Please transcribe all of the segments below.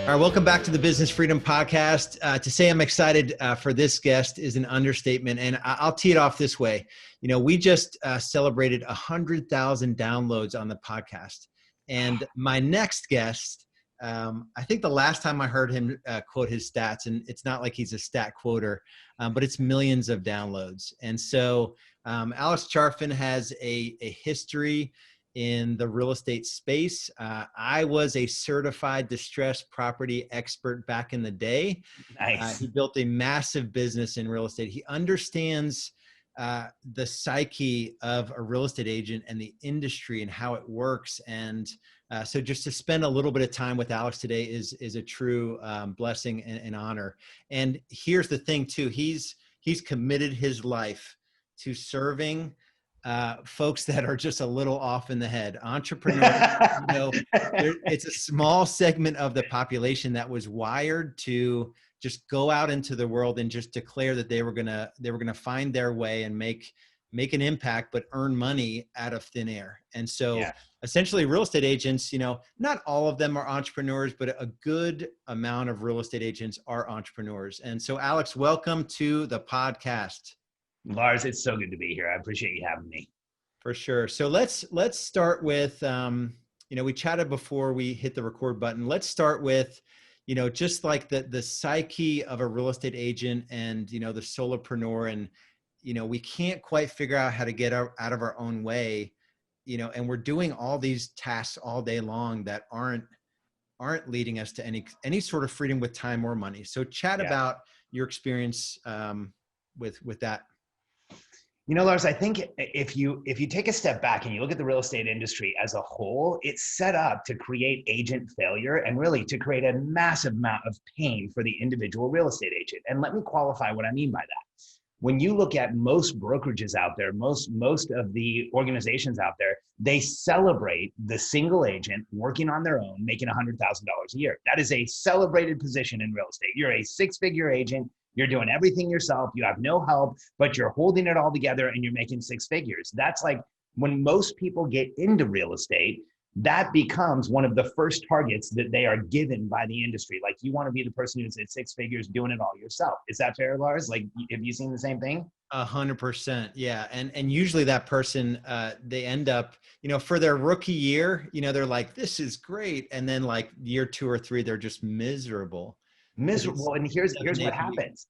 All right, welcome back to the Business Freedom Podcast. To say I'm excited for this guest is an understatement, and I'll tee it off this way. You know, we just celebrated 100,000 downloads on the podcast, and my next guest, I think the last time I heard him quote his stats, and it's not like he's a stat quoter, but it's millions of downloads. And so Alex Charfen has a history in the real estate space. I was a certified distressed property expert back in the day. Nice. He built a massive business in real estate. He understands the psyche of a real estate agent and the industry and how it works. And so just to spend a little bit of time with Alex today is a true blessing and honor. And here's the thing too, he's committed his life to serving folks that are just a little off in the head. Entrepreneurs, you know, it's a small segment of the population that was wired to just go out into the world and just declare that they were gonna find their way and make an impact, but earn money out of thin air. And so essentially real estate agents, you know, not all of them are entrepreneurs, but a good amount of real estate agents are entrepreneurs. And so Alex, welcome to the podcast. Lars, it's so good to be here. I appreciate you having me. For sure. So let's start with, you know, we chatted before we hit the record button. Let's start with, you know, just like the psyche of a real estate agent and, you know, the solopreneur. And, you know, we can't quite figure out how to get out of our own way, you know, and we're doing all these tasks all day long that aren't leading us to any sort of freedom with time or money. So chat about your experience with that. You know, Lars, I think if you take a step back and you look at the real estate industry as a whole, it's set up to create agent failure and really to create a massive amount of pain for the individual real estate agent. And let me qualify what I mean by that. When you look at most brokerages out there, most of the organizations out there, they celebrate the single agent working on their own, making $100,000 a year. That is a celebrated position in real estate. You're a six-figure agent. You're doing everything yourself. You have no help, but you're holding it all together and you're making six figures. That's like when most people get into real estate, that becomes one of the first targets that they are given by the industry. Like, you want to be the person who's at six figures doing it all yourself. Is that fair, Lars? Like, have you seen the same thing? 100%. Yeah. And usually that person, they end up, you know, for their rookie year, you know, they're like, this is great. And then like year 2 or 3, they're just miserable. And here's what happens.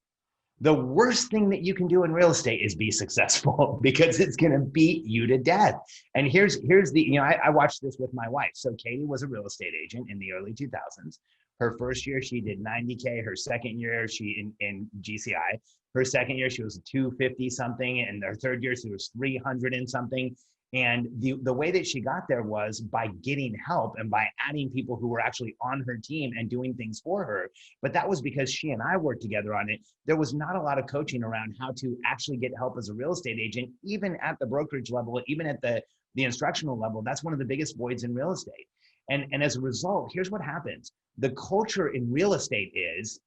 The worst thing that you can do in real estate is be successful because it's going to beat you to death. And here's the, you know, I watched this with my wife. So Katie was a real estate agent in the early 2000s. Her first year, she did 90K. Her second year, she in GCI. Her second year, she was 250 something. And her third year, she was 300 and something. And the way that she got there was by getting help and by adding people who were actually on her team and doing things for her. But that was because she and I worked together on it. There was not a lot of coaching around how to actually get help as a real estate agent, even at the brokerage level, even at the instructional level. That's one of the biggest voids in real estate. And as a result, here's what happens. The culture in real estate is,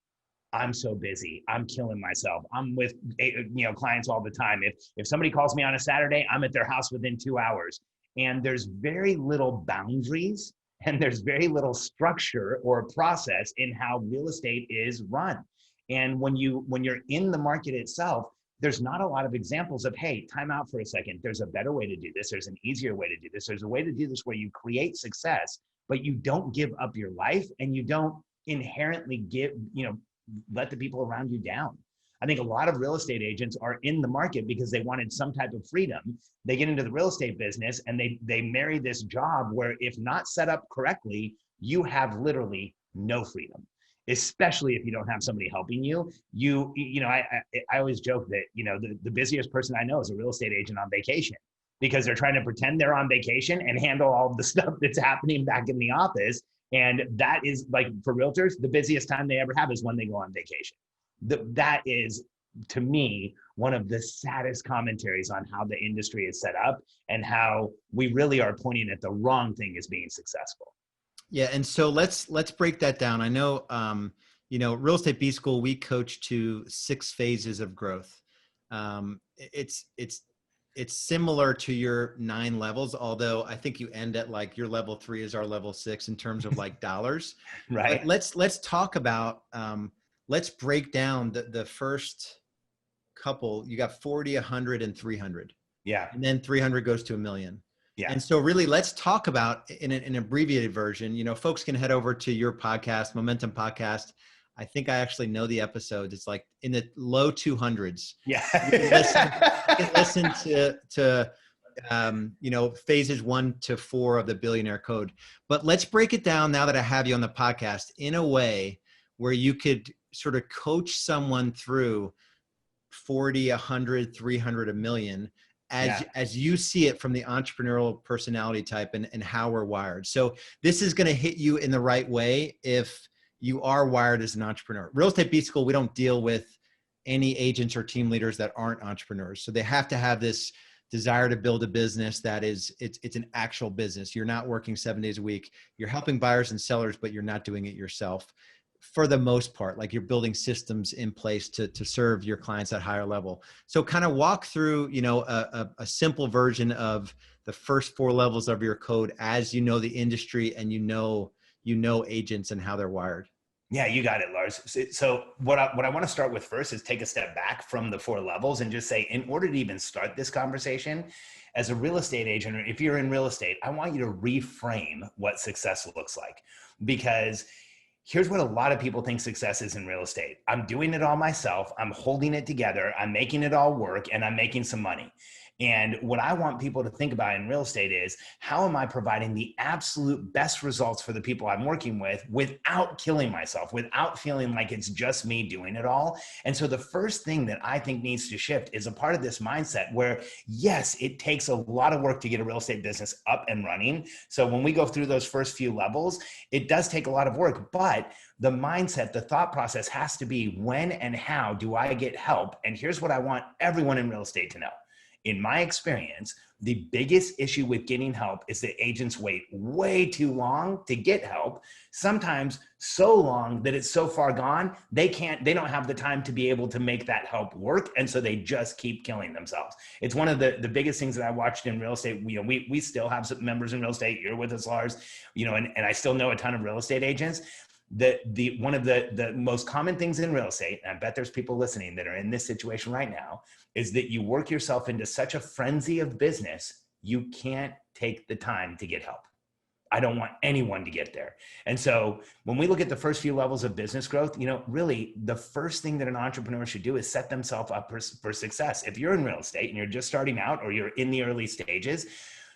I'm so busy. I'm killing myself. I'm with, you know, clients all the time. If somebody calls me on a Saturday, I'm at their house within 2 hours. And there's very little boundaries and there's very little structure or process in how real estate is run. And when you're in the market itself, there's not a lot of examples of, hey, time out for a second. There's a better way to do this. There's an easier way to do this. There's a way to do this where you create success, but you don't give up your life and you don't inherently let the people around you down. I think a lot of real estate agents are in the market because they wanted some type of freedom. They get into the real estate business and they marry this job where, if not set up correctly, you have literally no freedom, especially if you don't have somebody helping you. I always joke that, you know, the busiest person I know is a real estate agent on vacation, because they're trying to pretend they're on vacation and handle all the stuff that's happening back in the office. And that is, like, for realtors, the busiest time they ever have is when they go on vacation. That is, to me, one of the saddest commentaries on how the industry is set up and how we really are pointing at the wrong thing as being successful. Yeah. And so let's break that down. I know, you know, Real Estate B School, we coach to 6 phases of growth. It's it's similar to your 9 levels, although I think you end at like your level 3 is our level 6 in terms of like dollars. Right. But let's talk about, let's break down the first couple. You got 40, 100, and 300. Yeah. And then 300 goes to $1 million. Yeah. And so really let's talk about in an abbreviated version. You know, folks can head over to your podcast, Momentum Podcast. I think I actually know the episodes. It's like in the low 200s. Yeah. You can listen to you know, phases 1 to 4 of the Billionaire Code. But let's break it down now that I have you on the podcast in a way where you could sort of coach someone through 40, 100, 300, $1 million as you see it from the entrepreneurial personality type and how we're wired. So this is going to hit you in the right way if you are wired as an entrepreneur. Real Estate B School, we don't deal with any agents or team leaders that aren't entrepreneurs. So they have to have this desire to build a business that is, it's an actual business. You're not working 7 days a week. You're helping buyers and sellers, but you're not doing it yourself for the most part. Like you're building systems in place to serve your clients at higher level. So kind of walk through, you know, a simple version of the first 4 levels of your code as you know the industry and you know agents and how they're wired. Yeah, you got it, Lars. So what I want to start with first is take a step back from the 4 levels and just say, in order to even start this conversation, as a real estate agent, or if you're in real estate, I want you to reframe what success looks like. Because here's what a lot of people think success is in real estate. I'm doing it all myself. I'm holding it together. I'm making it all work, and I'm making some money. And what I want people to think about in real estate is, how am I providing the absolute best results for the people I'm working with without killing myself, without feeling like it's just me doing it all? And so the first thing that I think needs to shift is a part of this mindset where, yes, it takes a lot of work to get a real estate business up and running. So when we go through those first few levels, it does take a lot of work, but the mindset, the thought process has to be, when and how do I get help? And here's what I want everyone in real estate to know. In my experience, the biggest issue with getting help is that agents wait way too long to get help, sometimes so long that it's so far gone, they don't have the time to be able to make that help work. And so they just keep killing themselves. It's one of the biggest things that I watched in real estate. We still have some members in real estate. You're with us, Lars, and I still know a ton of real estate agents. One of the most common things in real estate, and I bet there's people listening that are in this situation right now, is that you work yourself into such a frenzy of business, you can't take the time to get help. I don't want anyone to get there. And so when we look at the first few levels of business growth, really the first thing that an entrepreneur should do is set themselves up for success. If you're in real estate and you're just starting out, or you're in the early stages,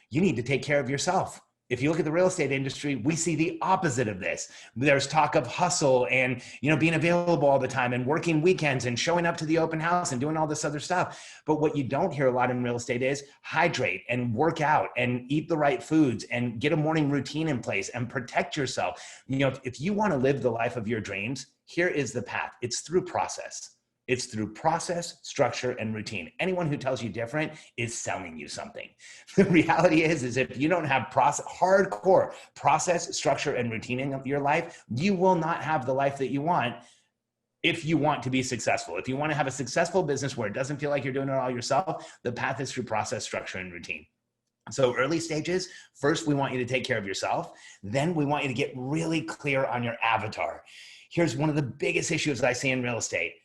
you need to take care of yourself. If you look at the real estate industry, we see the opposite of this. There's talk of hustle and, being available all the time and working weekends and showing up to the open house and doing all this other stuff. But what you don't hear a lot in real estate is hydrate and work out and eat the right foods and get a morning routine in place and protect yourself. If you want to live the life of your dreams, here is the path. It's through process. It's through process, structure, and routine. Anyone who tells you different is selling you something. The reality is if you don't have hardcore process, structure, and routine in your life, you will not have the life that you want if you want to be successful. If you want to have a successful business where it doesn't feel like you're doing it all yourself, the path is through process, structure, and routine. So early stages, first, we want you to take care of yourself. Then we want you to get really clear on your avatar. Here's one of the biggest issues I see in real estate.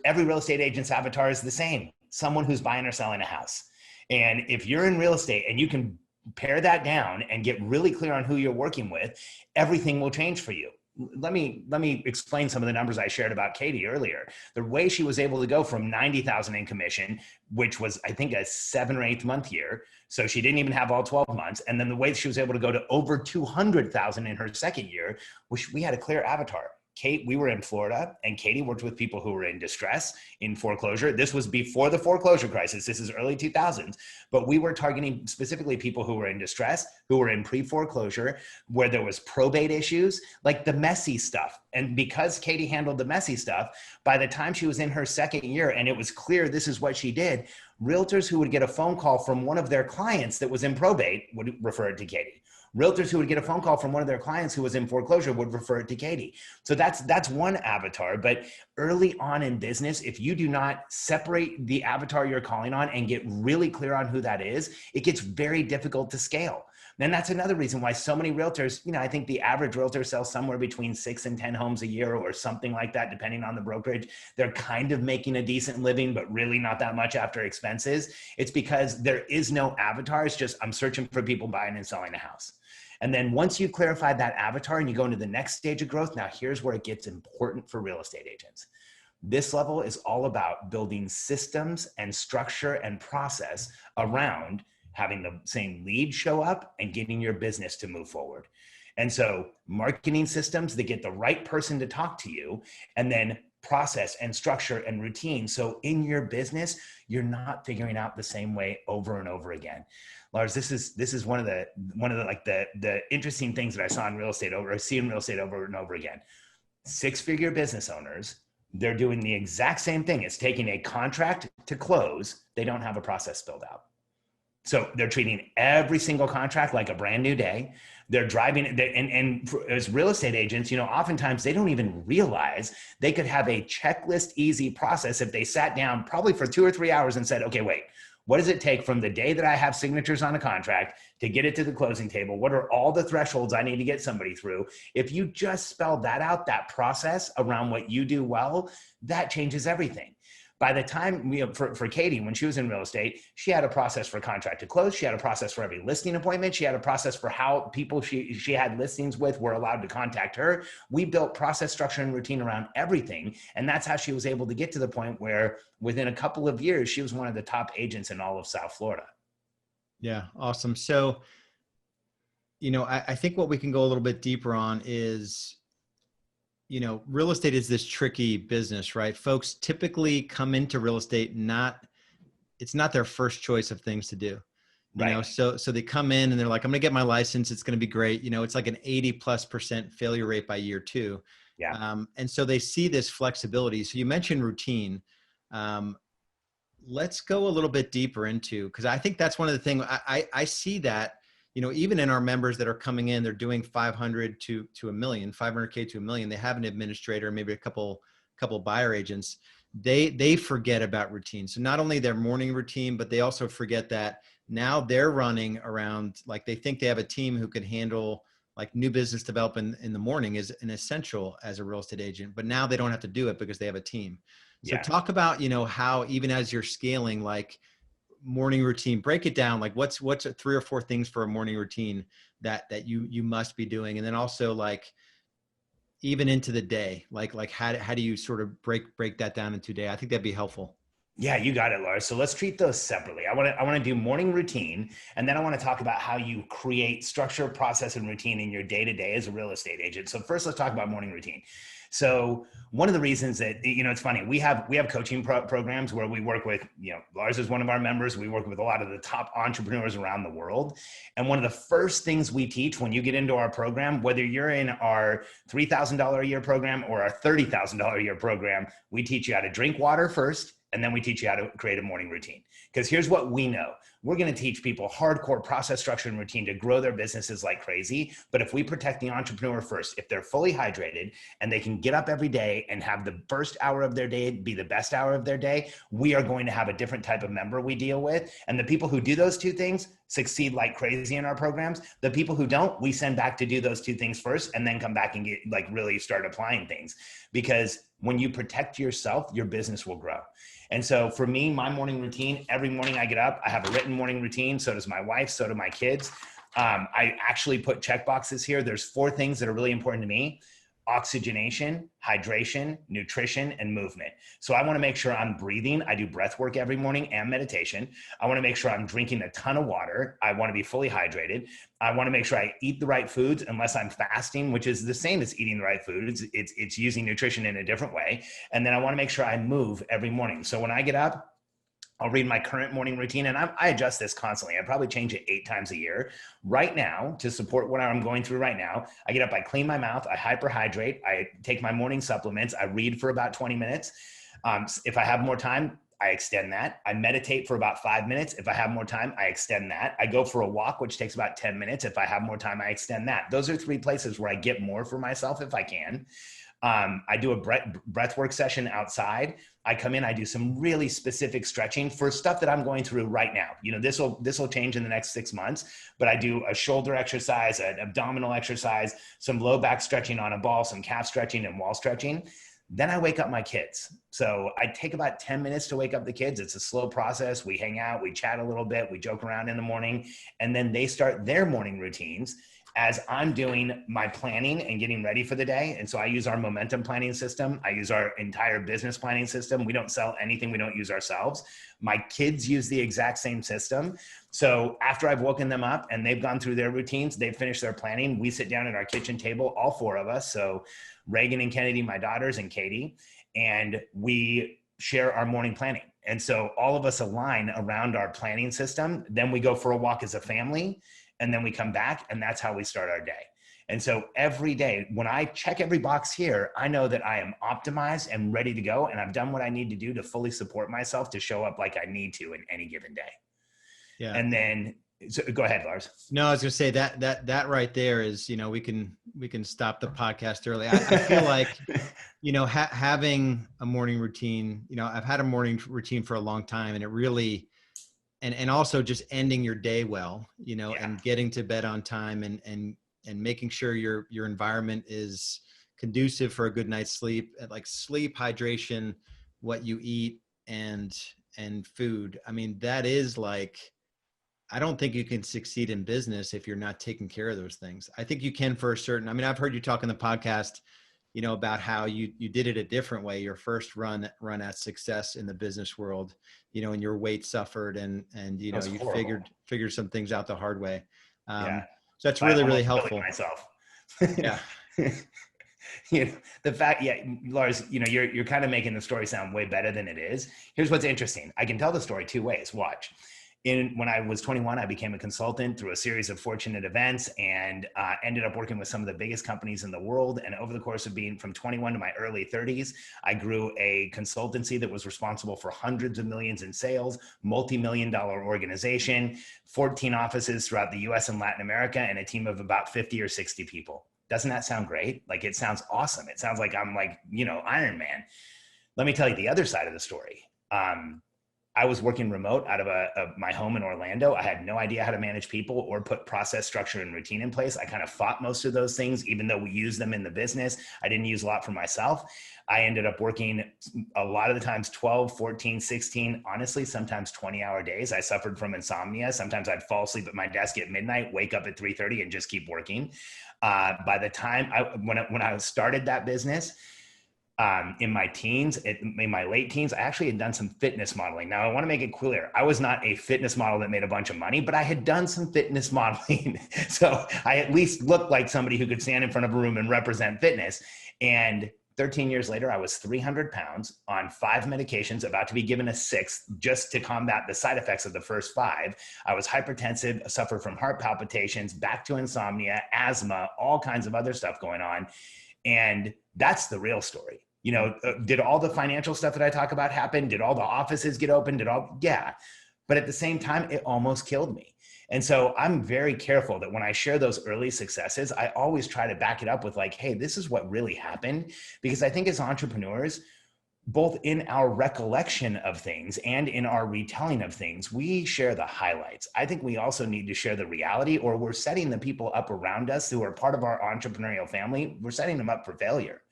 Every real estate agent's avatar is the same: someone who's buying or selling a house. And if you're in real estate and you can pare that down and get really clear on who you're working with, everything will change for you. Let me explain some of the numbers I shared about Katie earlier. The way she was able to go from 90,000 in commission, which was, I think, a 7 or 8 month year. So she didn't even have all 12 months. And then the way she was able to go to over 200,000 in her second year, which we had a clear avatar. Kate, we were in Florida, and Katie worked with people who were in distress, in foreclosure. This was before the foreclosure crisis. This is early 2000s, but we were targeting specifically people who were in distress, who were in pre-foreclosure, where there was probate issues, like the messy stuff. And because Katie handled the messy stuff, by the time she was in her second year and it was clear this is what she did, realtors who would get a phone call from one of their clients that was in probate would refer it to Katie. Realtors who would get a phone call from one of their clients who was in foreclosure would refer it to Katie. So that's one avatar. But early on in business, if you do not separate the avatar you're calling on and get really clear on who that is, it gets very difficult to scale. And that's another reason why so many realtors, I think the average realtor sells somewhere between 6 and 10 homes a year or something like that, depending on the brokerage. They're kind of making a decent living, but really not that much after expenses. It's because there is no avatar. It's just, I'm searching for people buying and selling a house. And then once you've clarified that avatar and you go into the next stage of growth, now here's where it gets important for real estate agents. This level is all about building systems and structure and process around having the same lead show up and getting your business to move forward. And so marketing systems that get the right person to talk to you, and then process and structure and routine. So in your business, you're not figuring out the same way over and over again. Lars, this is one of the like the interesting things that I saw in real estate over and over again. 6-figure business owners, they're doing the exact same thing. It's taking a contract to close. They don't have a process built out. So they're treating every single contract like a brand new day. They're driving it. And as real estate agents, oftentimes they don't even realize they could have a checklist easy process if they sat down probably for 2 or 3 hours and said, okay, wait, what does it take from the day that I have signatures on a contract to get it to the closing table? What are all the thresholds I need to get somebody through? If you just spell that out, that process around what you do well, that changes everything. By the time, for Katie, when she was in real estate, she had a process for contract to close. She had a process for every listing appointment. She had a process for how people she had listings with were allowed to contact her. We built process, structure, and routine around everything. And that's how she was able to get to the point where within a couple of years, she was one of the top agents in all of South Florida. Yeah, awesome. So, I think what we can go a little bit deeper on is, real estate is this tricky business, right? Folks typically come into real estate, it's not their first choice of things to do. Right. So they come in and they're like, I'm going to get my license. It's going to be great. It's like an 80+% failure rate by year 2. Yeah. And so they see this flexibility. So you mentioned routine. Let's go a little bit deeper into, because I think that's one of the things I see that, even in our members that are coming in, they're doing 500 to a million, 500K to a million. They have an administrator, maybe a couple buyer agents. They forget about routine. So not only their morning routine, but they also forget that now they're running around, like they think they have a team who could handle like new business development in the morning is an essential as a real estate agent, but now they don't have to do it because they have a team. So talk about, how even as you're scaling, like morning routine, break it down. Like what's 3 or 4 things for a morning routine that you must be doing. And then also like even into the day, like how do you sort of break that down into day? I think that'd be helpful. Yeah, you got it, Lars. So let's treat those separately. I want to do morning routine, and then I want to talk about how you create structure, process, and routine in your day-to-day as a real estate agent. So first, let's talk about morning routine. So one of the reasons that, it's funny, we have coaching programs where we work with, Lars is one of our members. We work with a lot of the top entrepreneurs around the world. And one of the first things we teach when you get into our program, whether you're in our $3,000 a year program or our $30,000 a year program, we teach you how to drink water first. And then we teach you how to create a morning routine. Because here's what we know. We're going to teach people hardcore process, structure, and routine to grow their businesses like crazy. But if we protect the entrepreneur first, if they're fully hydrated and they can get up every day and have the first hour of their day be the best hour of their day, we are going to have a different type of member we deal with. And the people who do those 2 things succeed like crazy in our programs. The people who don't, we send back to do those 2 things first and then come back and get really start applying things. Because when you protect yourself, your business will grow. And so for me, my morning routine, every morning I get up, I have a written morning routine. So does my wife, so do my kids. I actually put check boxes here. There's 4 things that are really important to me: oxygenation, hydration, nutrition, and movement. So I want to make sure I'm breathing. I do breath work every morning and meditation. I want to make sure I'm drinking a ton of water. I want to be fully hydrated. I want to make sure I eat the right foods unless I'm fasting, which is the same as eating the right foods. It's using nutrition in a different way. And then I want to make sure I move every morning. So when I get up, I'll read my current morning routine, and I adjust this constantly. I probably change it 8 times a year. Right now, to support what I'm going through right now, I get up, I clean my mouth, I hyperhydrate, I take my morning supplements, I read for about 20 minutes. If I have more time, I extend that. I meditate for about 5 minutes. If I have more time, I extend that. I go for a walk, which takes about 10 minutes. If I have more time, I extend that. Those are 3 places where I get more for myself if I can. I do a breath work session outside. I come in, I do some really specific stretching for stuff that I'm going through right now. You know, this will change in the next 6 months, but I do a shoulder exercise, an abdominal exercise, some low back stretching on a ball, some calf stretching and wall stretching. Then I wake up my kids. So I take about 10 minutes to wake up the kids. It's a slow process. We hang out, we chat a little bit, we joke around in the morning, and then they start their morning routines as I'm doing my planning and getting ready for the day. And so I use our momentum planning system. I use our entire business planning system. We don't sell anything we don't use ourselves. My kids use the exact same system. So after I've woken them up and they've gone through their routines, they've finished their planning, we sit down at our kitchen table, all 4 of us. So Reagan and Kennedy, my daughters, and Katie, and we share our morning planning. And so all of us align around our planning system. Then we go for a walk as a family, and then we come back, and that's how we start our day. And so every day, when I check every box here, I know that I am optimized and ready to go, and I've done what I need to do to fully support myself to show up like I need to in any given day. Yeah. And then, so go ahead, Lars. No, I was going to say that right there is, you know, we can stop the podcast early. I feel like, you know, having a morning routine, you know, I've had a morning routine for a long time, and it really, and also just ending your day well, you know, and getting to bed on time, and making sure your environment is conducive for a good night's sleep, like sleep, hydration, what you eat, and food. I mean, that is like, I don't think you can succeed in business if you're not taking care of those things. I think you can for a certain, I mean, I've heard you talk in the podcast, you know, about how you did it a different way. Your first run at success in the business world, you know, and your weight suffered, and you know, you figured some things out the hard way. So that's really helpful. Myself. Yeah. You know, the fact, Lars, you know, you're kind of making the story sound way better than it is. Here's what's interesting. I can tell the story 2 ways. Watch. When I was 21, I became a consultant through a series of fortunate events, and ended up working with some of the biggest companies in the world. And over the course of being from 21 to my early 30s, I grew a consultancy that was responsible for hundreds of millions in sales, multi-million-dollar organization, 14 offices throughout the US and Latin America, and a team of about 50 or 60 people. Doesn't that sound great? Like, it sounds awesome. It sounds like I'm like, you know, Iron Man. Let me tell you the other side of the story. I was working remote out of my home in Orlando. I had no idea how to manage people or put process, structure, and routine in place. I kind of fought most of those things, even though we use them in the business. I didn't use a lot for myself. I ended up working a lot of the times 12, 14, 16, honestly, sometimes 20-hour days. I suffered from insomnia. Sometimes I'd fall asleep at my desk at midnight, wake up at 3:30, and just keep working. By the time when I started that business, in my teens, in my late teens, I actually had done some fitness modeling. Now, I want to make it clear, I was not a fitness model that made a bunch of money, but I had done some fitness modeling. So I at least looked like somebody who could stand in front of a room and represent fitness. And 13 years later, I was 300 pounds on 5 medications, about to be given a 6th just to combat the side effects of the first 5. I was hypertensive, suffered from heart palpitations, back to insomnia, asthma, all kinds of other stuff going on. And that's the real story. You know, did all the financial stuff that I talk about happen? Did all the offices get open? Yeah. But at the same time, it almost killed me. And so I'm very careful that when I share those early successes, I always try to back it up with like, hey, this is what really happened. Because I think as entrepreneurs, both in our recollection of things and in our retelling of things, we share the highlights. I think we also need to share the reality, or we're setting the people up around us who are part of our entrepreneurial family, we're setting them up for failure.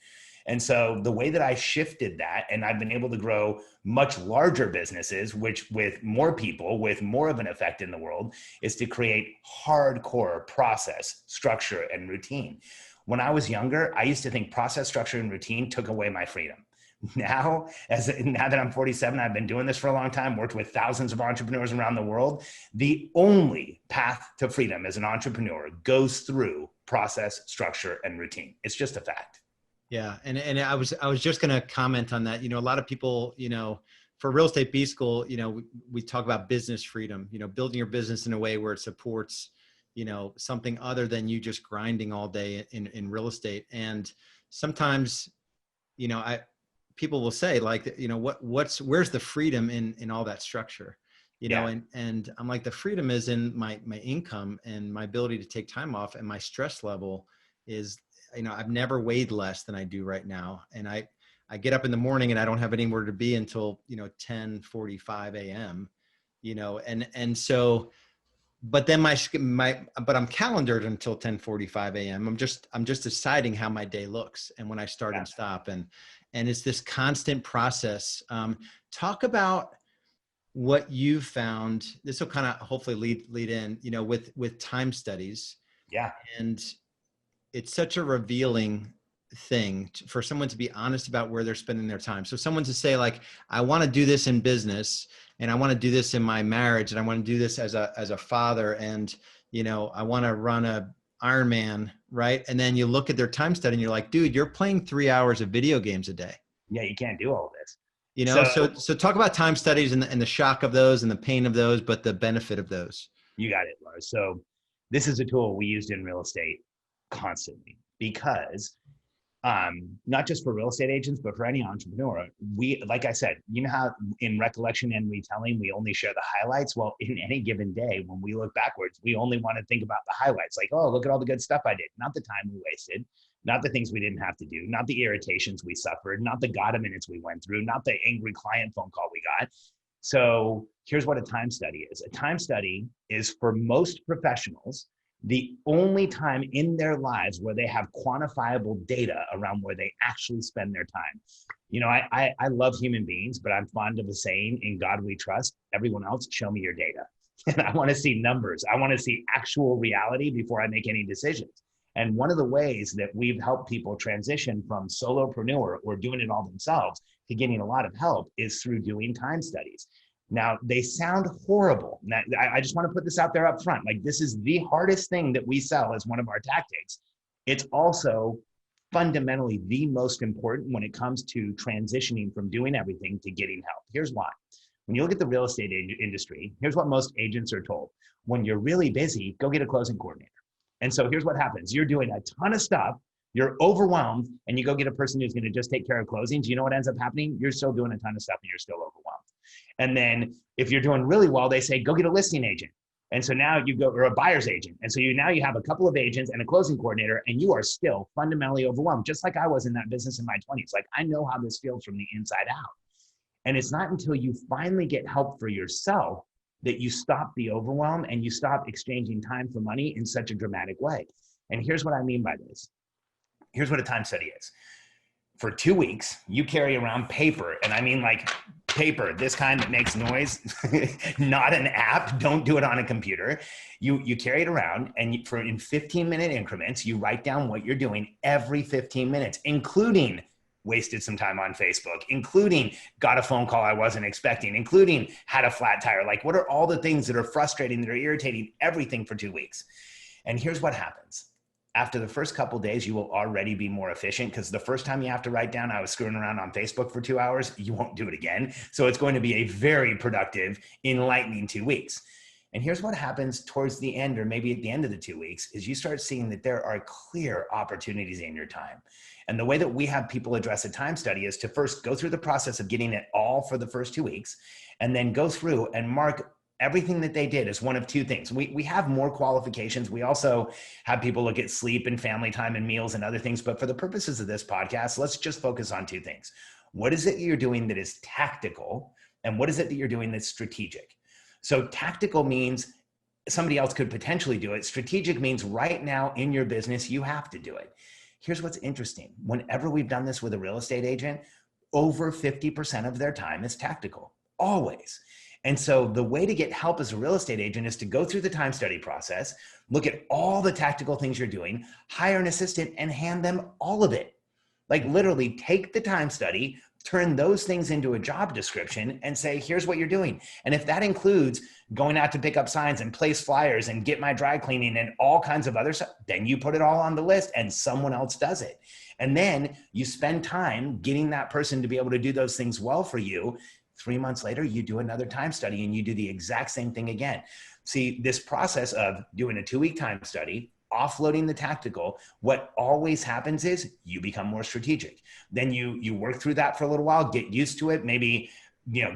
And so the way that I shifted that, and I've been able to grow much larger businesses, which with more people, with more of an effect in the world, is to create hardcore process, structure, and routine. When I was younger, I used to think process, structure, and routine took away my freedom. Now that I'm 47, I've been doing this for a long time, worked with thousands of entrepreneurs around the world. The only path to freedom as an entrepreneur goes through process, structure, and routine. It's just a fact. Yeah. And I was just going to comment on that. You know, a lot of people, you know, for Real Estate B School, you know, we talk about business freedom, you know, building your business in a way where it supports, you know, something other than you just grinding all day in real estate. And sometimes, you know, people will say like, you know, where's the freedom in all that structure, you know? And I'm like, the freedom is in my income and my ability to take time off, and my stress level is, you know, I've never weighed less than I do right now. And I get up in the morning and I don't have anywhere to be until, you know, 10:45 a.m., you know, and so, but then but I'm calendared until 10:45 a.m. I'm just deciding how my day looks and when I start and stop. And it's this constant process. Talk about what you found. This will kind of hopefully lead in, you know, with time studies. Yeah. And it's such a revealing thing for someone to be honest about where they're spending their time. So someone to say like, I want to do this in business, and I want to do this in my marriage, and I want to do this as a father, and, you know, I want to run a Ironman, right? And then you look at their time study and you're like, dude, you're playing 3 hours of video games a day. Yeah, you can't do all this. You know, so talk about time studies and the shock of those and the pain of those, but the benefit of those. You got it, Lars. So this is a tool we used in real estate constantly, because not just for real estate agents, but for any entrepreneur, we, like I said, you know how in recollection and retelling, we only share the highlights. Well, in any given day, when we look backwards, we only want to think about the highlights. Like, oh, look at all the good stuff I did. Not the time we wasted, not the things we didn't have to do, not the irritations we suffered, not the God minutes we went through, not the angry client phone call we got. So here's what a time study is. A time study is, for most professionals, the only time in their lives where they have quantifiable data around where they actually spend their time. You know, I love human beings, but I'm fond of a saying, in God we trust. Everyone else, show me your data. And I want to see numbers. I want to see actual reality before I make any decisions. And one of the ways that we've helped people transition from solopreneur or doing it all themselves to getting a lot of help is through doing time studies. Now, they sound horrible. Now, I just want to put this out there up front. Like, this is the hardest thing that we sell as one of our tactics. It's also fundamentally the most important when it comes to transitioning from doing everything to getting help. Here's why. When you look at the real estate industry, here's what most agents are told. When you're really busy, go get a closing coordinator. And so here's what happens. You're doing a ton of stuff. You're overwhelmed, and you go get a person who's going to just take care of closings. You know what ends up happening? You're still doing a ton of stuff and you're still overwhelmed. And then if you're doing really well, they say, go get a listing agent. And so now you go, or a buyer's agent. And so now you have a couple of agents and a closing coordinator, and you are still fundamentally overwhelmed, just like I was in that business in my 20s. Like, I know how this feels from the inside out. And it's not until you finally get help for yourself that you stop the overwhelm and you stop exchanging time for money in such a dramatic way. And here's what I mean by this. Here's what a time study is. For 2 weeks, you carry around paper, and I mean like paper, this kind that makes noise, not an app. Don't do it on a computer. You carry it around, and in 15-minute increments, you write down what you're doing every 15 minutes, including wasted some time on Facebook, including got a phone call I wasn't expecting, including had a flat tire. Like, what are all the things that are frustrating, that are irritating, everything for 2 weeks. And here's what happens. After the first couple of days, you will already be more efficient, because the first time you have to write down, I was screwing around on Facebook for 2 hours, you won't do it again. So it's going to be a very productive, enlightening 2 weeks. And here's what happens towards the end, or maybe at the end of the 2 weeks, is you start seeing that there are clear opportunities in your time. And the way that we have people address a time study is to first go through the process of getting it all for the first 2 weeks, and then go through and mark everything that they did as one of two things. We have more qualifications. We also have people look at sleep and family time and meals and other things. But for the purposes of this podcast, let's just focus on two things. What is it you're doing that is tactical? And what is it that you're doing that's strategic? So tactical means somebody else could potentially do it. Strategic means right now in your business, you have to do it. Here's what's interesting. Whenever we've done this with a real estate agent, over 50% of their time is tactical, always. And so the way to get help as a real estate agent is to go through the time study process, look at all the tactical things you're doing, hire an assistant, and hand them all of it. Like, literally take the time study, turn those things into a job description, and say, here's what you're doing. And if that includes going out to pick up signs and place flyers and get my dry cleaning and all kinds of other stuff, then you put it all on the list and someone else does it. And then you spend time getting that person to be able to do those things well for you. 3 months later, you do another time study and you do the exact same thing again. See, this process of doing a 2-week time study, offloading the tactical, what always happens is you become more strategic. Then you work through that for a little while, get used to it, maybe,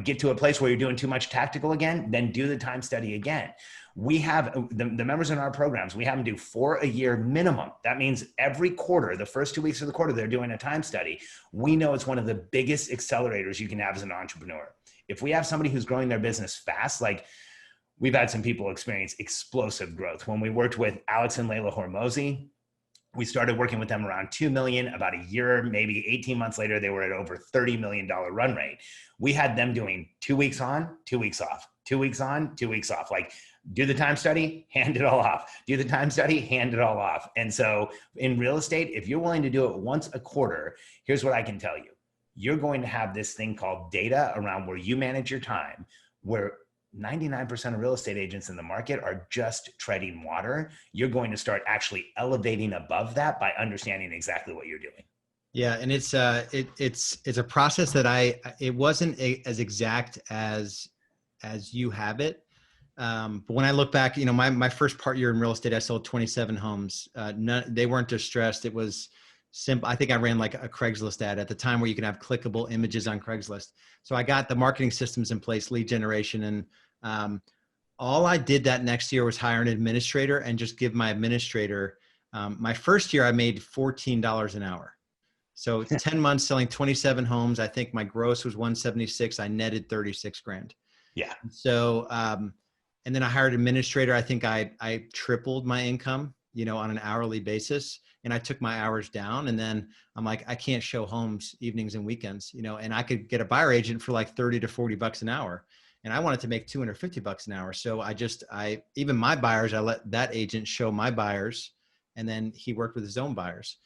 get to a place where you're doing too much tactical again, then do the time study again. We have the members in our programs, we have them do 4 a year minimum. That means every quarter, the first 2 weeks of the quarter, they're doing a time study. We know it's one of the biggest accelerators you can have as an entrepreneur. If we have somebody who's growing their business fast, like we've had some people experience explosive growth. When we worked with Alex and Layla Hormozi, we started working with them around 2 million. About a year, maybe 18 months later, they were at over $30 million run rate. We had them doing 2 weeks on, 2 weeks off, 2 weeks on, 2 weeks off. Like, do the time study, hand it all off. Do the time study, hand it all off. And so in real estate, if you're willing to do it once a quarter, here's what I can tell you. You're going to have this thing called data around where you manage your time, where 99% of real estate agents in the market are just treading water. You're going to start actually elevating above that by understanding exactly what you're doing. Yeah. And it's a process that it wasn't as exact as you have it. But when I look back, my first year in real estate, I sold 27 homes. They weren't distressed. It was simple. I think I ran like a Craigslist ad at the time where you can have clickable images on Craigslist. So I got the marketing systems in place, lead generation. And all I did that next year was hire an administrator and just give my administrator, my first year, I made $14 an hour. So 10 months selling 27 homes. I think my gross was 176. I netted 36 grand. Yeah. So, and then I hired an administrator. I think I tripled my income, on an hourly basis, and I took my hours down. And then I'm like, I can't show homes evenings and weekends, and I could get a buyer agent for like 30 to 40 bucks an hour. And I wanted to make 250 bucks an hour. So even my buyers, I let that agent show my buyers, and then he worked with his own buyers.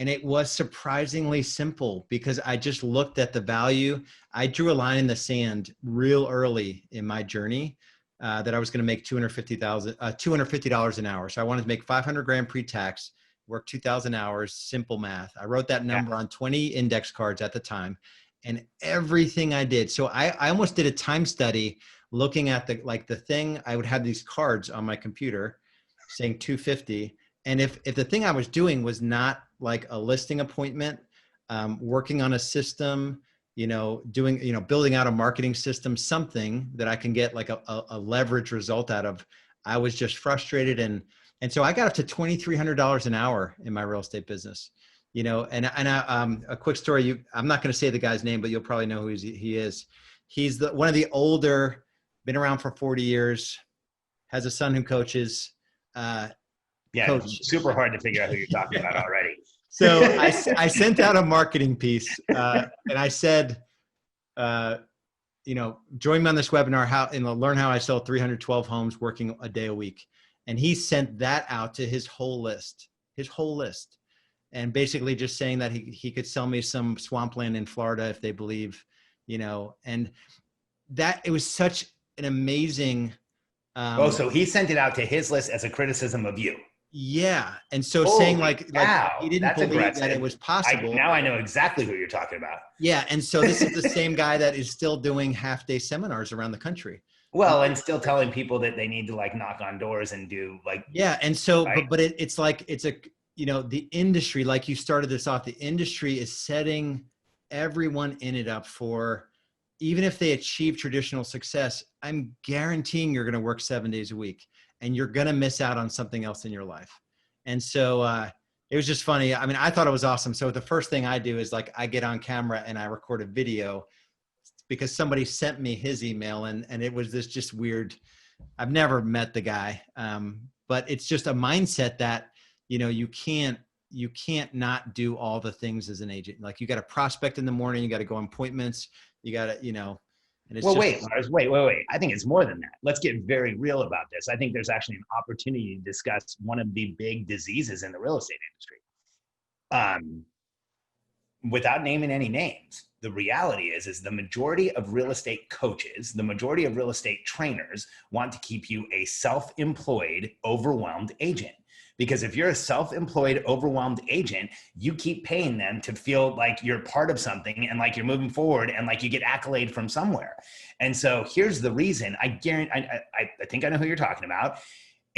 And it was surprisingly simple because I just looked at the value. I drew a line in the sand real early in my journey that I was going to make $250 an hour. So I wanted to make 500 grand pre-tax, work 2,000 hours, simple math. I wrote that number on 20 index cards at the time, and everything I did. So I almost did a time study looking at the thing. I would have these cards on my computer saying 250. And if the thing I was doing was not like a listing appointment, working on a system, building out a marketing system, something that I can get like a leverage result out of, I was just frustrated. And so I got up to $2,300 an hour in my real estate business, a quick story. I'm not going to say the guy's name, but you'll probably know who he is. He's one of the older, been around for 40 years, has a son who coaches, It's super hard to figure out who you're talking about already. So I sent out a marketing piece and I said, join me on this webinar and learn how I sell 312 homes working a day a week. And he sent that out to his whole list. And basically just saying that he could sell me some swampland in Florida if they believe, and that it was such an amazing. So he sent it out to his list as a criticism of you. Yeah. And so saying like he didn't believe aggressive. That it was possible. Now I know exactly who you're talking about. Yeah. And so this is the same guy that is still doing half-day seminars around the country. Well, and still telling people that they need to like knock on doors and do like. Yeah. And so, right? but it's like, the industry, like you started this off, the industry is setting everyone in it up for, even if they achieve traditional success, I'm guaranteeing you're going to work 7 days a week. And you're going to miss out on something else in your life. And so it was just funny. I mean, I thought it was awesome. So the first thing I do is like, I get on camera and I record a video because somebody sent me his email and it was this just weird. I've never met the guy. But it's just a mindset that, you can't not do all the things as an agent. Like you got to prospect in the morning, you got to go on appointments, you got to, and it's wait, Lars, wait. I think it's more than that. Let's get very real about this. I think there's actually an opportunity to discuss one of the big diseases in the real estate industry. Without naming any names, the reality is the majority of real estate coaches, the majority of real estate trainers want to keep you a self-employed, overwhelmed agent. Because if you're a self-employed, overwhelmed agent, you keep paying them to feel like you're part of something and like you're moving forward and like you get accolade from somewhere. And so here's the reason. I think I know who you're talking about.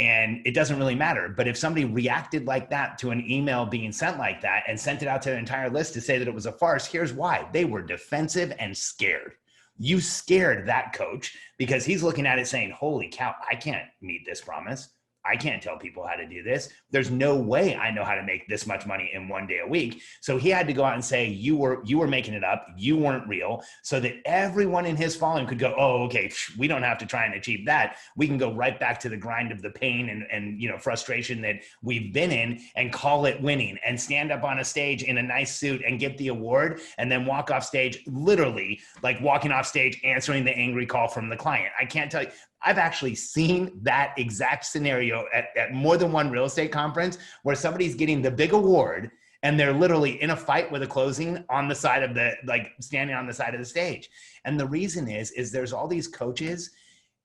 And it doesn't really matter. But if somebody reacted like that to an email being sent like that and sent it out to their entire list to say that it was a farce, here's why. They were defensive and scared. You scared that coach because he's looking at it saying, holy cow, I can't meet this promise. I can't tell people how to do this. There's no way I know how to make this much money in 1 day a week. So he had to go out and say, you were making it up. You weren't real, so that everyone in his following could go, oh, okay, we don't have to try and achieve that. We can go right back to the grind of the pain and frustration that we've been in and call it winning and stand up on a stage in a nice suit and get the award and then walk off stage, literally like walking off stage, answering the angry call from the client. I can't tell you. I've actually seen that exact scenario at more than one real estate conference where somebody's getting the big award and they're literally in a fight with a closing on the side of standing on the side of the stage. And the reason is there's all these coaches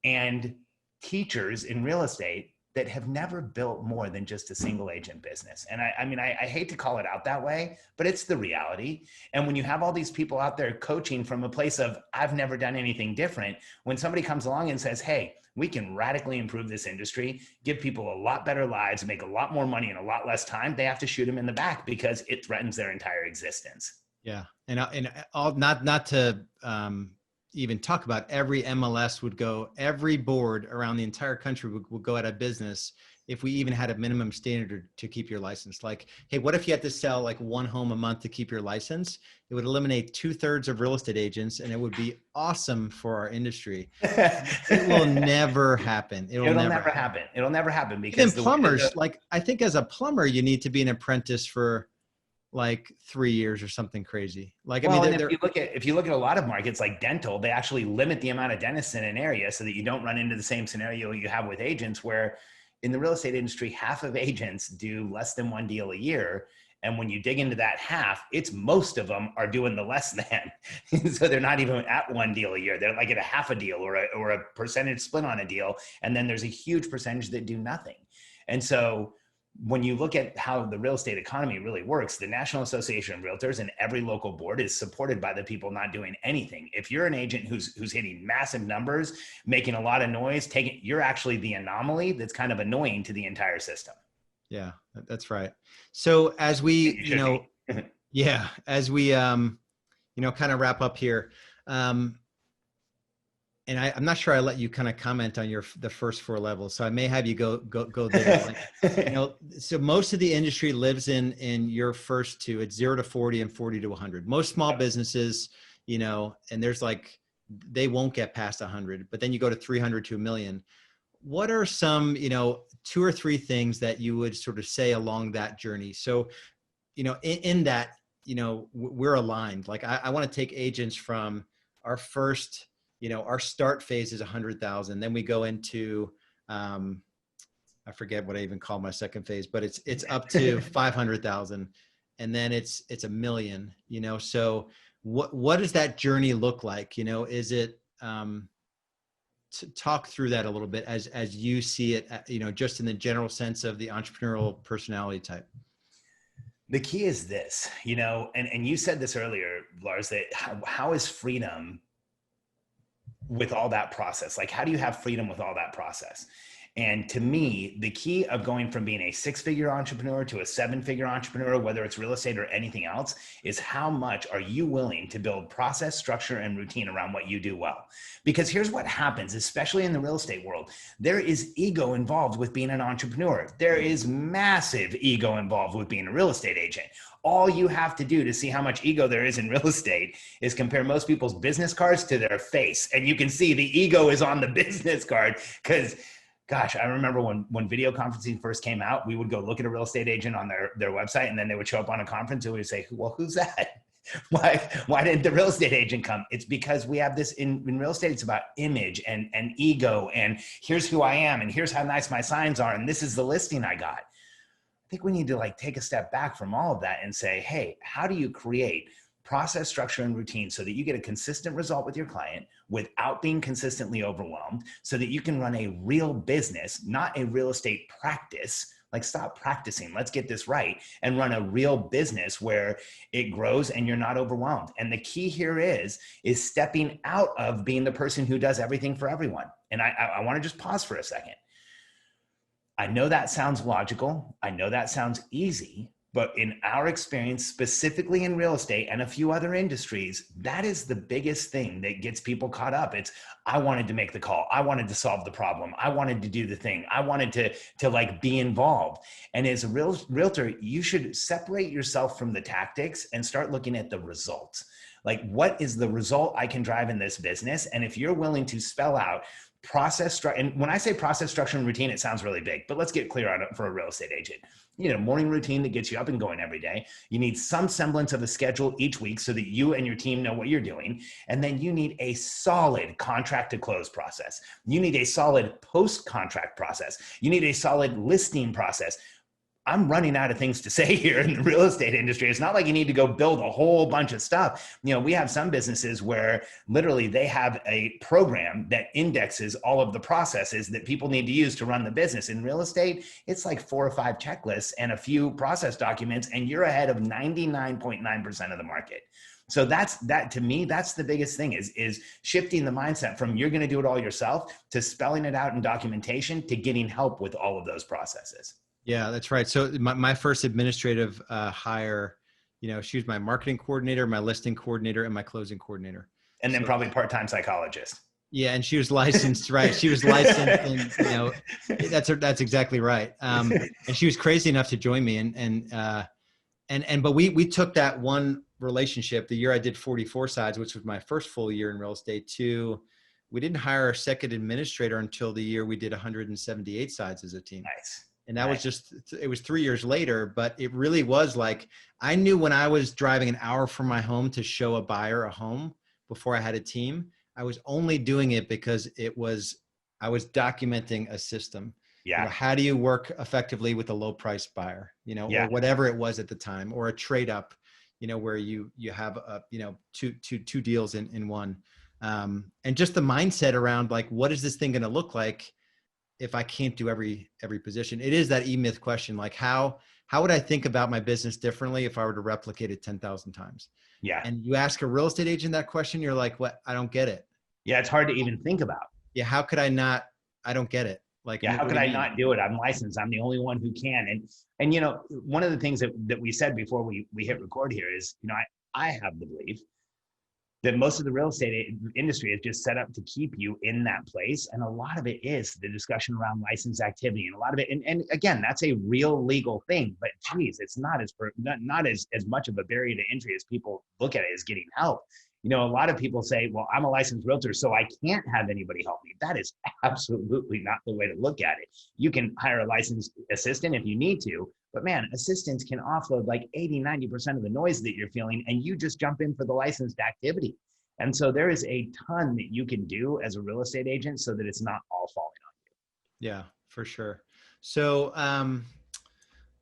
and teachers in real estate that have never built more than just a single agent business. And I hate to call it out that way, but it's the reality. And when you have all these people out there coaching from a place of, I've never done anything different, when somebody comes along and says, hey, we can radically improve this industry, give people a lot better lives, make a lot more money in a lot less time, they have to shoot them in the back because it threatens their entire existence. Yeah. And all, not to even talk about, every MLS would go, every board around the entire country would go out of business if we even had a minimum standard to keep your license. Like, hey, what if you had to sell like 1 home a month to keep your license? It would eliminate 2/3 of real estate agents, and it would be awesome for our industry. It will never happen. It'll never happen. It'll never happen because even plumbers, like, I think as a plumber, you need to be an apprentice for like 3 years or something crazy. Like, well, I mean, if you look at a lot of markets like dental, they actually limit the amount of dentists in an area so that you don't run into the same scenario you have with agents, where in the real estate industry, half of agents do less than 1 deal a year. And when you dig into that half, it's most of them are doing the less than. So they're not even at 1 deal a year. They're like at a half a deal or a percentage split on a deal. And then there's a huge percentage that do nothing. And so when you look at how the real estate economy really works, the National Association of Realtors and every local board is supported by the people not doing anything. If you're an agent who's hitting massive numbers, making a lot of noise, you're actually the anomaly that's kind of annoying to the entire system. Yeah, that's right. So as we, as we, kind of wrap up here, and I'm not sure I let you kind of comment on the first 4 levels. So I may have you go there. So most of the industry lives in your first 2. It's 0 to 40 and 40 to 100. Most small businesses, and there's like, they won't get past 100, but then you go to 300 to 1 million. What are some, 2 or 3 things that you would sort of say along that journey? So, in that, we're aligned. Like, I want to take agents from our first, our start phase is 100,000. Then we go into, I forget what I even call my second phase, but it's up to 500,000. And then it's 1 million, so what does that journey look like? Is it, to talk through that a little bit as you see it, just in the general sense of the entrepreneurial personality type. The key is this, and you said this earlier, Lars, that how is freedom with all that process? Like, how do you have freedom with all that process? And to me, the key of going from being a 6-figure entrepreneur to a 7-figure entrepreneur, whether it's real estate or anything else, is how much are you willing to build process, structure, and routine around what you do well? Because here's what happens, especially in the real estate world. There is ego involved with being an entrepreneur. There is massive ego involved with being a real estate agent. All you have to do to see how much ego there is in real estate is compare most people's business cards to their face. And you can see the ego is on the business card because, gosh, I remember when video conferencing first came out, we would go look at a real estate agent on their website, and then they would show up on a conference and we would say, well, who's that? Why didn't the real estate agent come? It's because we have this in real estate. It's about image and ego. And here's who I am. And here's how nice my signs are. And this is the listing I got. I think we need to take a step back from all of that and say, hey, how do you create process, structure, and routine so that you get a consistent result with your client without being consistently overwhelmed, so that you can run a real business, not a real estate practice. Like, stop practicing. Let's get this right and run a real business where it grows and you're not overwhelmed. And the key here is stepping out of being the person who does everything for everyone. And I want to just pause for a second. I know that sounds logical. I know that sounds easy, but in our experience, specifically in real estate and a few other industries, that is the biggest thing that gets people caught up. It's, I wanted to make the call. I wanted to solve the problem. I wanted to do the thing. I wanted to like be involved. And as a realtor, you should separate yourself from the tactics and start looking at the results. Like, what is the result I can drive in this business? And if you're willing to spell out and when I say process, structure, and routine, it sounds really big, but let's get clear on it for a real estate agent. You know, morning routine that gets you up and going every day. You need some semblance of a schedule each week so that you and your team know what you're doing. And then you need a solid contract to close process. You need a solid post-contract process. You need a solid listing process. I'm running out of things to say here in the real estate industry. It's not like you need to go build a whole bunch of stuff. You know, we have some businesses where literally they have a program that indexes all of the processes that people need to use to run the business. In real estate, it's like 4 or 5 checklists and a few process documents, and you're ahead of 99.9% of the market. So that to me, that's the biggest thing is shifting the mindset from you're going to do it all yourself to spelling it out in documentation to getting help with all of those processes. Yeah, that's right. So my first administrative hire, you know, she was my marketing coordinator, my listing coordinator, and my closing coordinator. And then probably part-time psychologist. Yeah, and she was licensed, right? She was licensed, and you know, that's exactly right. And she was crazy enough to join me, but we took that one relationship, the year I did 44 sides, which was my first full year in real estate, to we didn't hire a second administrator until the year we did 178 sides as a team. Nice. And that was it was 3 years later, but it really was like, I knew when I was driving an hour from my home to show a buyer a home before I had a team, I was only doing it because I was documenting a system. Yeah. You know, how do you work effectively with a low price buyer, you know, or whatever it was at the time, or a trade up, you know, where you have two deals in one. And just the mindset around like, what is this thing going to look like if I can't do every position? It is that E-Myth question. Like how would I think about my business differently if I were to replicate it 10,000 times? Yeah. And you ask a real estate agent that question, you're like, what? I don't get it. Yeah. It's hard to even think about. Yeah. How could I not? I don't get it. Like, yeah, how could I not do it? I'm licensed. I'm the only one who can. And you know, one of the things that we said before we hit record here is, you know, I have the belief that most of the real estate industry is just set up to keep you in that place. And a lot of it is the discussion around license activity, and a lot of it. And again, that's a real legal thing, but geez, it's not as much of a barrier to entry as people look at it as getting help. You know, a lot of people say, well, I'm a licensed realtor, so I can't have anybody help me. That is absolutely not the way to look at it. You can hire a licensed assistant if you need to, but man, assistants can offload like 80-90% of the noise that you're feeling, and you just jump in for the licensed activity. And so there is a ton that you can do as a real estate agent so that it's not all falling on you. Yeah, for sure. So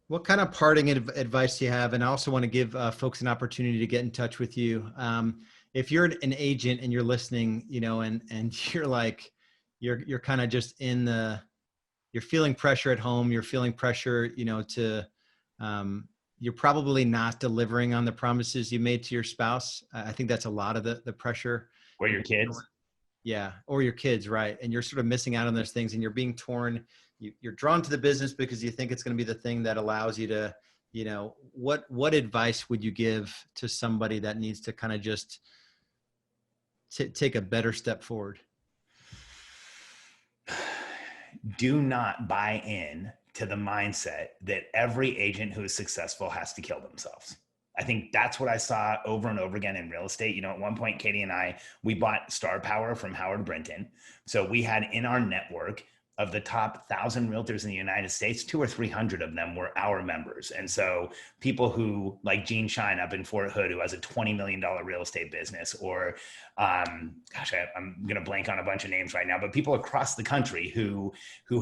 what kind of parting advice do you have? And I also want to give folks an opportunity to get in touch with you. If you're an agent and you're listening, you know, and you're like, you're kind of just you're feeling pressure at home, you're feeling pressure, you know, you're probably not delivering on the promises you made to your spouse. I think that's a lot of the pressure. Or your kids. Yeah. Or your kids. Right. And you're sort of missing out on those things, and you're being torn. You're drawn to the business because you think it's going to be the thing that allows you to, you know, what advice would you give to somebody that needs to kind of just take a better step forward? Do not buy in to the mindset that every agent who is successful has to kill themselves. I think that's what I saw over and over again in real estate. You know, at one point, Katie and I, we bought Star Power from Howard Brinton. So we had in our network of the top 1,000 realtors in the United States, 200 or 300 of them were our members. And so people who like Gene Shine up in Fort Hood, who has a $20 million real estate business, or I'm going to blank on a bunch of names right now, but people across the country who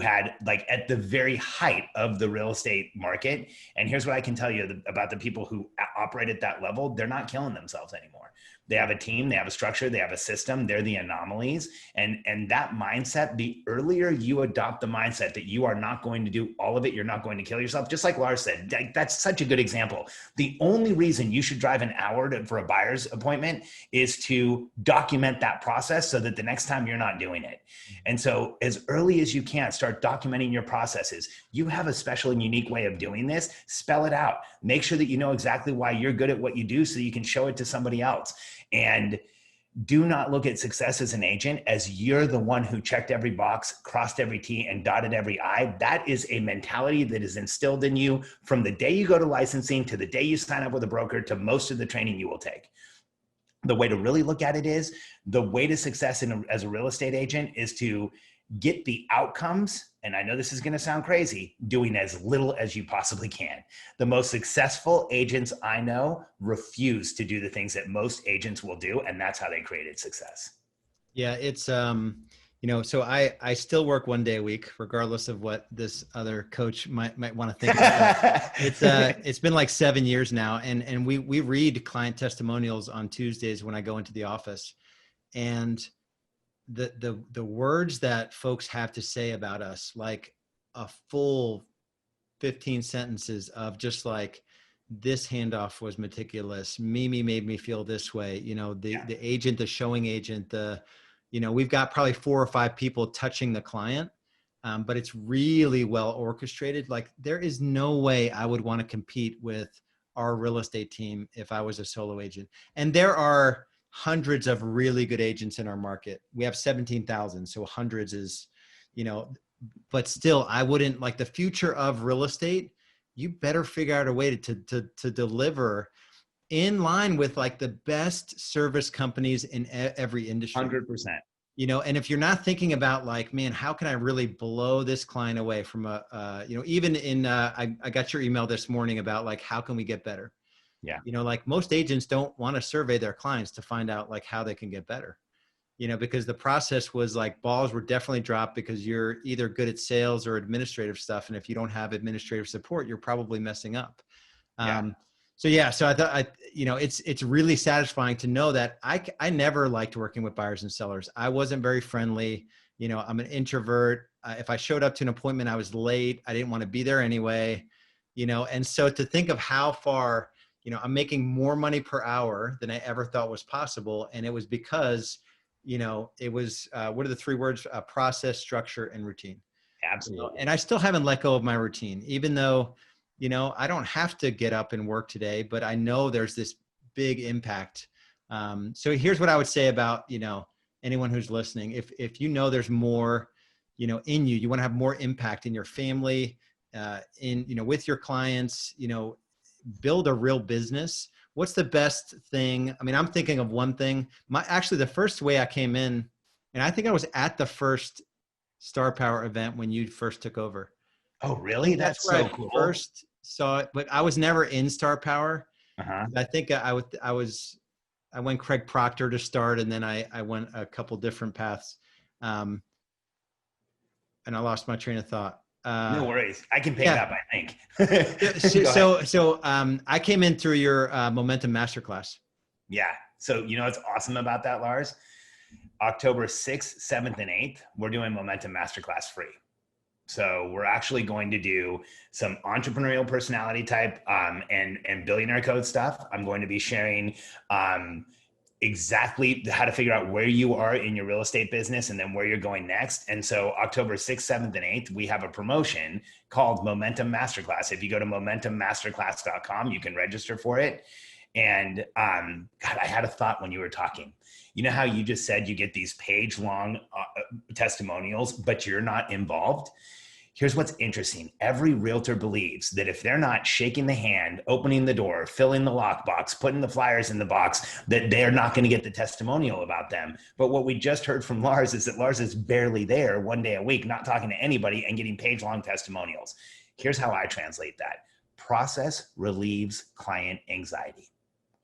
had like at the very height of the real estate market. And here's what I can tell you about the people who operate at that level. They're not killing themselves anymore. They have a team, they have a structure, they have a system. They're the anomalies. And that mindset, the earlier you adopt the mindset that you are not going to do all of it, you're not going to kill yourself. Just like Lars said, that's such a good example. The only reason you should drive an hour for a buyer's appointment is to document that process so that the next time you're not doing it. And so as early as you can, start documenting your processes. You have a special and unique way of doing this. Spell it out. Make sure that you know exactly why you're good at what you do so you can show it to somebody else. And do not look at success as an agent as you're the one who checked every box, crossed every T, and dotted every I. That is a mentality that is instilled in you from the day you go to licensing to the day you sign up with a broker to most of the training you will take. The way to really look at it is the way to success as a real estate agent is to get the outcomes. And I know this is going to sound crazy, doing as little as you possibly can. The most successful agents I know refuse to do the things that most agents will do. And that's how they created success. Yeah, it's, so I still work 1 day a week, regardless of what this other coach might want to think about. It's been like 7 years now. And we read client testimonials on Tuesdays when I go into the office, and the words that folks have to say about us, like a full 15 sentences of just like, this handoff was meticulous. Mimi made me feel this way. The agent, the showing agent, we've got probably 4 or 5 people touching the client, but it's really well orchestrated. Like, there is no way I would want to compete with our real estate team if I was a solo agent. And there are hundreds of really good agents in our market. We have 17,000. So hundreds is, but still, I wouldn't, like, the future of real estate, you better figure out a way to deliver in line with like the best service companies in every industry. 100%. And if you're not thinking about like, man, how can I really blow this client away from even in, I got your email this morning about like, how can we get better? Yeah. Like most agents don't want to survey their clients to find out like how they can get better, because the process was like, balls were definitely dropped because you're either good at sales or administrative stuff. And if you don't have administrative support, you're probably messing up. So I thought, it's really satisfying to know that I never liked working with buyers and sellers. I wasn't very friendly. I'm an introvert. If I showed up to an appointment, I was late. I didn't want to be there anyway, and so to think of how far, I'm making more money per hour than I ever thought was possible. And it was because, it was, what are the 3 words? Process, structure, and routine. Absolutely. And I still haven't let go of my routine, even though, I don't have to get up and work today, but I know there's this big impact. So here's what I would say about, anyone who's listening. If there's more, in you want to have more impact in your family, with your clients, build a real business. What's the best thing? I mean, I'm thinking of one thing. Actually, the first way I came in, and I think I was at the first Star Power event when you first took over. Oh, really? That's where so I cool. First saw it, but I was never in Star Power. Uh-huh. I think I went Craig Proctor to start, and then I went a couple different paths, and I lost my train of thought. No worries. I can pick it up, I think. So I came in through your Momentum Masterclass. Yeah. So what's awesome about that, Lars? October 6th, 7th, and 8th, we're doing Momentum Masterclass free. So we're actually going to do some entrepreneurial personality type and billionaire code stuff. I'm going to be sharing exactly how to figure out where you are in your real estate business and then where you're going next. And so October 6th, 7th, and 8th, we have a promotion called Momentum Masterclass. If you go to momentummasterclass.com, you can register for it. And God, I had a thought when you were talking. You know how you just said you get these page-long testimonials, but you're not involved? Here's what's interesting. Every realtor believes that if they're not shaking the hand, opening the door, filling the lockbox, putting the flyers in the box, that they're not going to get the testimonial about them. But what we just heard from Lars is that Lars is barely there 1 day a week, not talking to anybody and getting page-long testimonials. Here's how I translate that. Process relieves client anxiety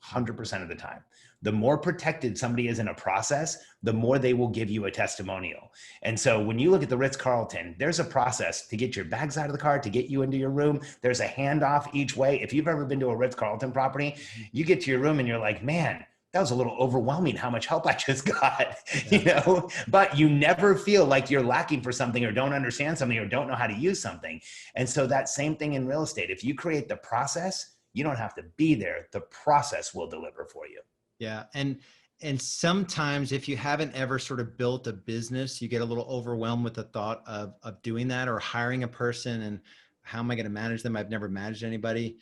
100% of the time. The more protected somebody is in a process, the more they will give you a testimonial. And so when you look at the Ritz-Carlton, there's a process to get your bags out of the car, to get you into your room. There's a handoff each way. If you've ever been to a Ritz-Carlton property, you get to your room and you're like, man, that was a little overwhelming how much help I just got, you know, but you never feel like you're lacking for something or don't understand something or don't know how to use something. And so that same thing in real estate, if you create the process, you don't have to be there. The process will deliver for you. Yeah. And sometimes if you haven't ever sort of built a business, you get a little overwhelmed with the thought of doing that or hiring a person and how am I going to manage them? I've never managed anybody.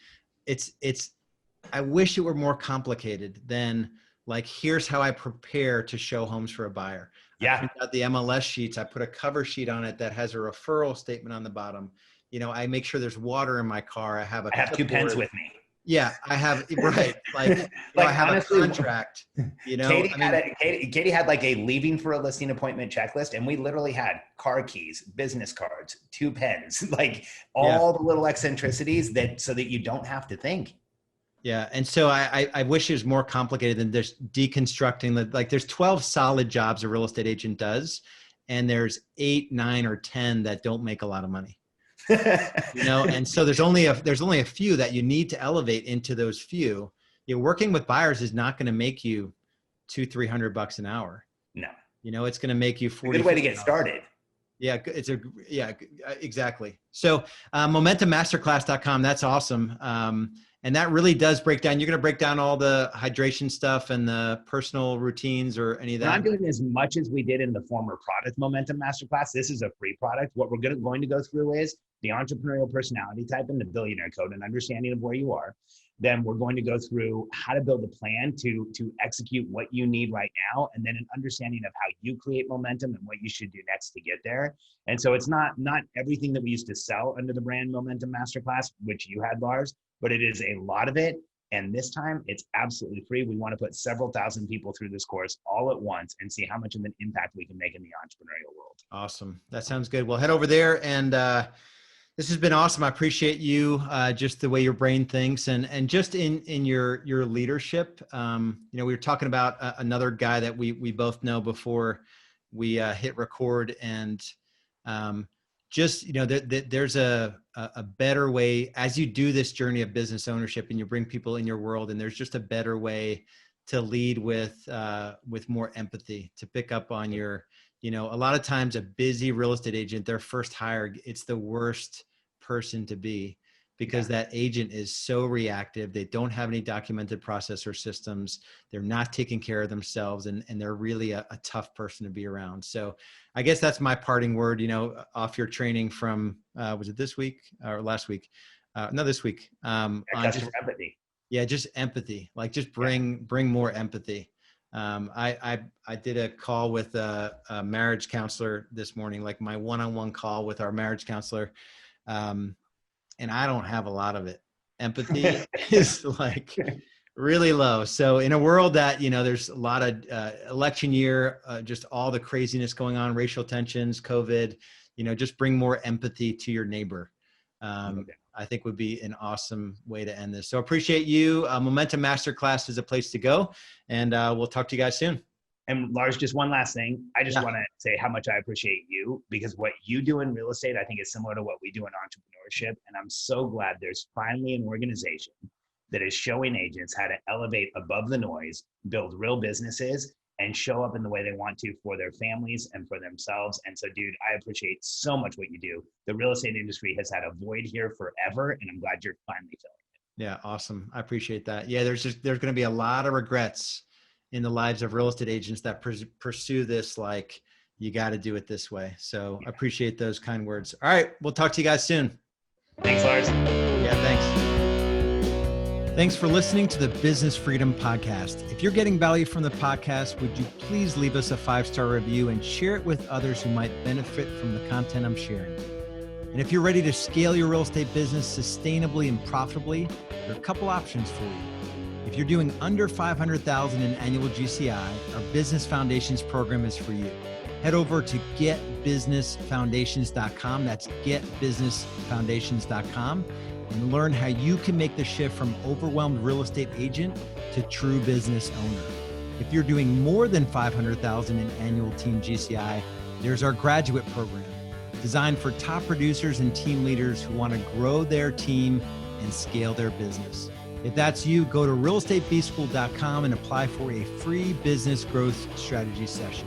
I wish it were more complicated than like, here's how I prepare to show homes for a buyer. Yeah. I print out the MLS sheets. I put a cover sheet on it that has a referral statement on the bottom. You know, I make sure there's water in my car. I have 2 pens with me. Yeah, I have, right. Like, I have honestly, a contract, you know. Katie had like a leaving for a listing appointment checklist, and we literally had car keys, business cards, 2 pens, like all the little eccentricities so that you don't have to think. Yeah. And so I wish it was more complicated than just deconstructing like there's 12 solid jobs a real estate agent does, and there's 8, 9, or 10 that don't make a lot of money. You know, and so there's only a few that you need to elevate into those few. You're working with buyers is not going to make you $200-300 an hour. No, you know, it's going to make you 40. Good way to get started. Yeah, exactly. So momentummasterclass.com. That's awesome. And that really does break down. You're going to break down all the hydration stuff and the personal routines or any of that. I'm doing as much as we did in the former product Momentum Masterclass. This is a free product. What we're going to go through is the entrepreneurial personality type and the billionaire code and understanding of where you are. Then we're going to go through how to build a plan to execute what you need right now, and then an understanding of how you create momentum and what you should do next to get there. And so it's not everything that we used to sell under the brand Momentum Masterclass, which you had, Lars, but it is a lot of it. And this time it's absolutely free. We want to put several thousand people through this course all at once and see how much of an impact we can make in the entrepreneurial world. Awesome. That sounds good. Well, head over there, and this has been awesome. I appreciate you, just the way your brain thinks and just in your leadership. You know, we were talking about another guy that we both know before we hit record, and just, you know, there's a better way as you do this journey of business ownership and you bring people in your world, and there's just a better way to lead with more empathy, to pick up on your, you know, a lot of times a busy real estate agent, their first hire, it's the worst person to be because that agent is so reactive. They don't have any documented process or systems. They're not taking care of themselves, and they're really a tough person to be around. So I guess that's my parting word, you know, off your training from, was it this week or last week? No, this week. Customer empathy. Yeah, just empathy. Like just bring more empathy. I did a call with a marriage counselor this morning, like my one-on-one call with our marriage counselor. And I don't have a lot of it. Empathy is like really low. So in a world that, you know, there's a lot of election year, just all the craziness going on, racial tensions, COVID, you know, just bring more empathy to your neighbor. I think would be an awesome way to end this. So appreciate you. Momentum Masterclass is a place to go, and we'll talk to you guys soon. And Lars, just one last thing. I just want to say how much I appreciate you, because what you do in real estate, I think is similar to what we do in entrepreneurship. And I'm so glad there's finally an organization that is showing agents how to elevate above the noise, build real businesses, and show up in the way they want to for their families and for themselves. And so, dude, I appreciate so much what you do. The real estate industry has had a void here forever, and I'm glad you're finally filling it. Yeah, awesome. I appreciate that. Yeah, there's going to be a lot of regrets in the lives of real estate agents that pursue this, like, you got to do it this way. So I appreciate those kind words. All right, we'll talk to you guys soon. Thanks, Lars. Yeah, thanks. Thanks for listening to the Business Freedom Podcast. If you're getting value from the podcast, would you please leave us a 5-star review and share it with others who might benefit from the content I'm sharing? And if you're ready to scale your real estate business sustainably and profitably, there are a couple options for you. If you're doing under $500,000 in annual GCI, our Business Foundations program is for you. Head over to getbusinessfoundations.com. That's getbusinessfoundations.com, and learn how you can make the shift from overwhelmed real estate agent to true business owner. If you're doing more than $500,000 in annual team GCI, there's our graduate program, designed for top producers and team leaders who want to grow their team and scale their business. If that's you, go to realestatebschool.com and apply for a free business growth strategy session.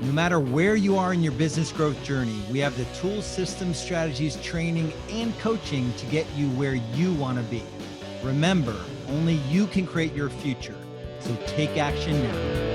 No matter where you are in your business growth journey, we have the tools, systems, strategies, training, and coaching to get you where you want to be. Remember, only you can create your future. So take action now.